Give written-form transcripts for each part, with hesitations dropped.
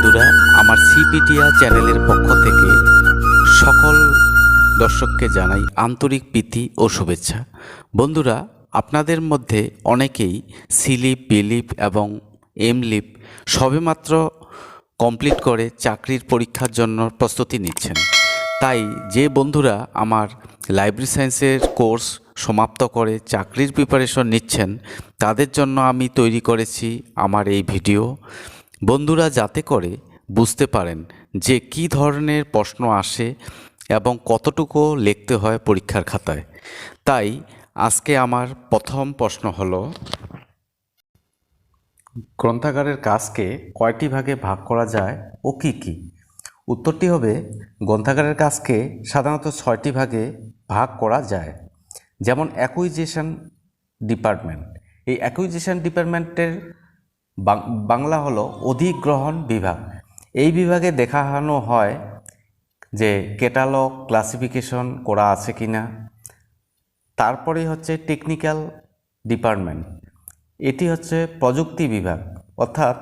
বন্ধুরা, আমার সিপিডিয়া চ্যানেলের পক্ষ থেকে সকল দর্শককে জানাই আন্তরিক প্রীতি ও শুভেচ্ছা। বন্ধুরা, আপনাদের মধ্যে অনেকেই সিলিপ, বিলিপ এবং এমলিপ সবেমাত্র কমপ্লিট করে চাকরির পরীক্ষার জন্য প্রস্তুতি নিচ্ছেন। তাই যে বন্ধুরা আমার লাইব্রেরি সায়েন্সের কোর্স সমাপ্ত করে চাকরির প্রিপারেশন নিচ্ছেন, তাদের জন্য আমি তৈরি করেছি আমার এই ভিডিও। বন্ধুরা যাতে করে বুঝতে পারেন যে কী ধরনের প্রশ্ন আসে এবং কতটুকু লিখতে হয় পরীক্ষার খাতায়। তাই আজকে আমার প্রথম প্রশ্ন হলো, গ্রন্থাগারের কাজকে কয়টি ভাগে ভাগ করা যায় ও কী কী? উত্তরটি হবে, গ্রন্থাগারের কাজকে সাধারণত 6টি ভাগে ভাগ করা যায়। যেমন অ্যাকুইজিশন ডিপার্টমেন্ট। এই অ্যাকুইজিশন ডিপার্টমেন্টের বাংলা হলো অধিগ্রহণ বিভাগ। এই বিভাগে দেখানো হয় যে ক্যাটালগ ক্লাসিফিকেশন করা আছে কিনা। তারপরে হচ্ছে টেকনিক্যাল ডিপার্টমেন্ট। এটি হচ্ছে প্রযুক্তি বিভাগ, অর্থাৎ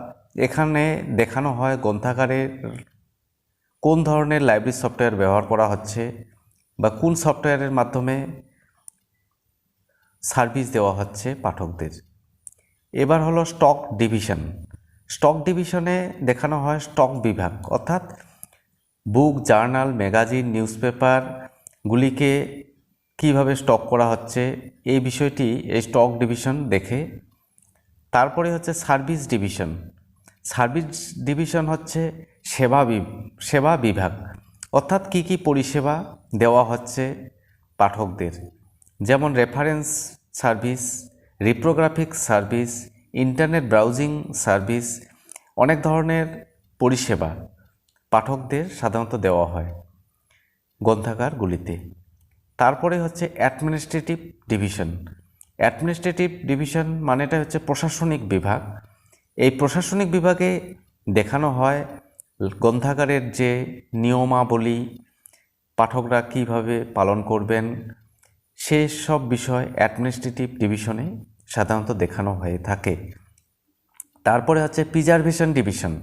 এখানে দেখানো হয় গ্রন্থাগারের কোন ধরনের লাইব্রেরি সফটওয়্যার ব্যবহার করা হচ্ছে বা কোন সফটওয়্যারের মাধ্যমে সার্ভিস দেওয়া হচ্ছে পাঠকদের। এবার হলো স্টক ডিভিশন। স্টক ডিভিশনে দেখানো হয় স্টক বিভাগ, অর্থাৎ বুক, জার্নাল, ম্যাগাজিন, নিউজপেপারগুলিকে কিভাবে স্টক করা হচ্ছে এই বিষয়টি এই স্টক ডিভিশন দেখে। তারপরে হচ্ছে সার্ভিস ডিভিশন। সার্ভিস ডিভিশন হচ্ছে সেবা বিভাগ, অর্থাৎ কি কি পরিষেবা দেওয়া হচ্ছে পাঠকদের, যেমন reference service, রিপ্রোগ্রাফিক service, internet browsing service. অনেক ধরনের পরিষেবা পাঠকদের সাধারণত দেওয়া হয় গ্রন্থাগারগুলিতে। তারপরে হচ্ছে অ্যাডমিনিস্ট্রেটিভ ডিভিশন। অ্যাডমিনিস্ট্রেটিভ ডিভিশন মানেটা হচ্ছে প্রশাসনিক বিভাগ। এই প্রশাসনিক বিভাগে দেখানো হয় গ্রন্থাগারের যে নিয়মাবলী পাঠকরা কিভাবে পালন করবেন, সেই সব বিষয় অ্যাডমিনিস্ট্রেটিভ ডিভিশনে সাধারণত দেখানো হয়ে থাকে। তারপরে হচ্ছে প্রিজার্ভেশন ডিভিশন।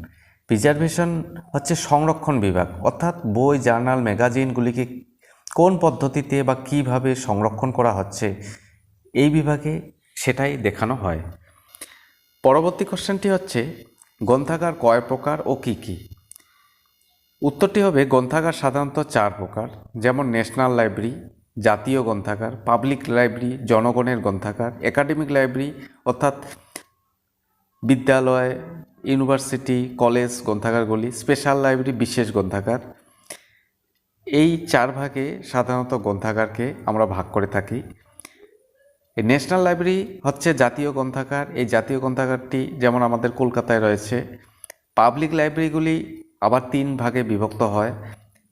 প্রিজার্ভেশন হচ্ছে সংরক্ষণ বিভাগ, অর্থাৎ বই, জার্নাল, ম্যাগাজিনগুলিকে কোন পদ্ধতিতে বা কিভাবে সংরক্ষণ করা হচ্ছে এই বিভাগে সেটাই দেখানো হয়। পরবর্তী কোশ্চেনটি হচ্ছে, গ্রন্থাগার কয় প্রকার ও কী কী? উত্তরটি হবে, গ্রন্থাগার সাধারণত 4 প্রকার, যেমন ন্যাশনাল লাইব্রেরি, জাতীয় গ্রন্থাগার, পাবলিক লাইব্রেরি জনগণের গ্রন্থাগার, একাডেমিক লাইব্রেরি অর্থাৎ বিদ্যালয়, ইউনিভার্সিটি, কলেজ গ্রন্থাগারগুলি, স্পেশাল লাইব্রেরি বিশেষ গ্রন্থাগার। এই 4 ভাগে সাধারণত গ্রন্থাগারকে আমরা ভাগ করে থাকি। এই ন্যাশনাল লাইব্রেরি হচ্ছে জাতীয় গ্রন্থাগার। এই জাতীয় গ্রন্থাগারটি যেমন আমাদের কলকাতায় রয়েছে। পাবলিক লাইব্রেরিগুলি আবার 3 ভাগে বিভক্ত হয়।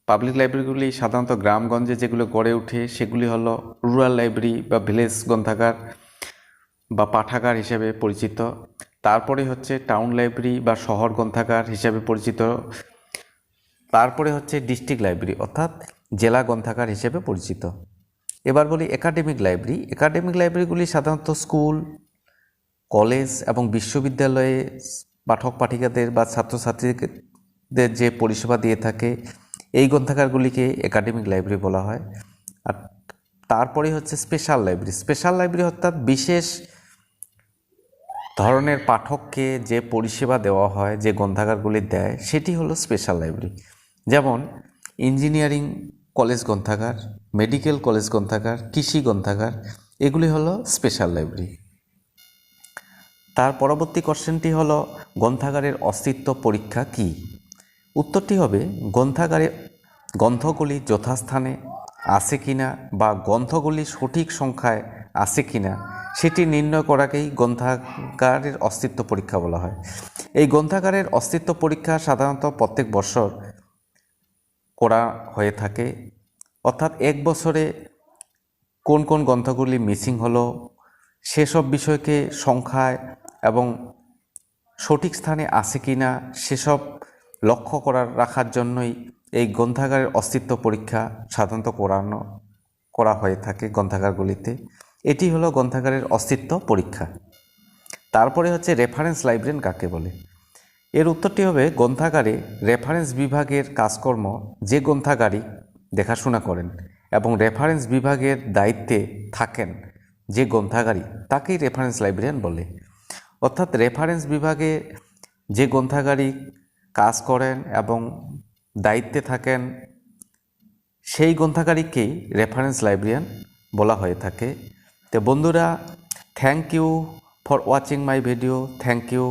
পাবলিক লাইব্রেরিগুলি সাধারণত গ্রামগঞ্জে যেগুলো গড়ে ওঠে সেগুলি হলো রুরাল লাইব্রেরি বা ভিলেজ গ্রন্থাগার বা পাঠাগার হিসেবে পরিচিত। তারপরে হচ্ছে টাউন লাইব্রেরি বা শহর গ্রন্থাগার হিসেবে পরিচিত। তারপরে হচ্ছে ডিস্ট্রিক্ট লাইব্রেরি অর্থাৎ জেলা গ্রন্থাগার হিসেবে পরিচিত। এবার বলি একাডেমিক লাইব্রেরি। একাডেমিক লাইব্রেরিগুলি সাধারণত স্কুল, কলেজ এবং বিশ্ববিদ্যালয়ে পাঠক পাঠিকাদের বা ছাত্রছাত্রীদের যে পরিষেবা দিয়ে থাকে এই গ্রন্থাগারগুলিকে একাডেমিক লাইব্রেরি বলা হয়। আর তারপরে হচ্ছে স্পেশাল লাইব্রেরি। স্পেশাল লাইব্রেরি অর্থাৎ বিশেষ ধরনের পাঠককে যে পরিষেবা দেওয়া হয়, যে গ্রন্থাগারগুলি দেয় সেটি হলো স্পেশাল লাইব্রেরি। যেমন ইঞ্জিনিয়ারিং কলেজ গ্রন্থাগার, মেডিকেল কলেজ গ্রন্থাগার, কৃষি গ্রন্থাগার, এগুলি হলো স্পেশাল লাইব্রেরি। তার পরবর্তী কোশ্চেনটি হলো, গ্রন্থাগারের অস্তিত্ব পরীক্ষা কী? উত্তরটি হবে, গ্রন্থগুলি যথাস্থানে আছে কিনা বা গ্রন্থগুলি সঠিক সংখ্যায় আছে কিনা সেটি নির্ণয় করাকেই গ্রন্থাগারের অস্তিত্ব পরীক্ষা বলা হয়। এই গ্রন্থাগারের অস্তিত্ব পরীক্ষা সাধারণত প্রত্যেক বছর করা হয়ে থাকে, অর্থাৎ 1 বছরে কোন কোন গ্রন্থগুলি মিসিং হলো সেসব বিষয়কে সংখ্যায় এবং সঠিক স্থানে আছে কিনা সেসব লক্ষ্য রাখার জন্যই এই গ্রন্থাগারের অস্তিত্ব পরীক্ষা সাধারণত করা হয়ে থাকে গ্রন্থাগারগুলিতে। এটি হলো গ্রন্থাগারের অস্তিত্ব পরীক্ষা। তারপরে হচ্ছে রেফারেন্স লাইব্রেরিয়ান কাকে বলে? এর উত্তরটি হবে গ্রন্থাগারে রেফারেন্স বিভাগের কাজকর্ম যে গ্রন্থাগারিক দেখাশোনা করেন এবং রেফারেন্স বিভাগের দায়িত্বে থাকেন যে গ্রন্থাগারিক তাকেই রেফারেন্স লাইব্রেরিয়ান বলে। অর্থাৎ রেফারেন্স বিভাগে যে গ্রন্থাগারিক কাজ করেন এবং দায়িত্বে থাকেন সেই গ্রন্থাগারিককেই রেফারেন্স লাইব্রেরিয়ান বলা হয়ে থাকে। তো বন্ধুরা, thank you for watching my video. Thank you.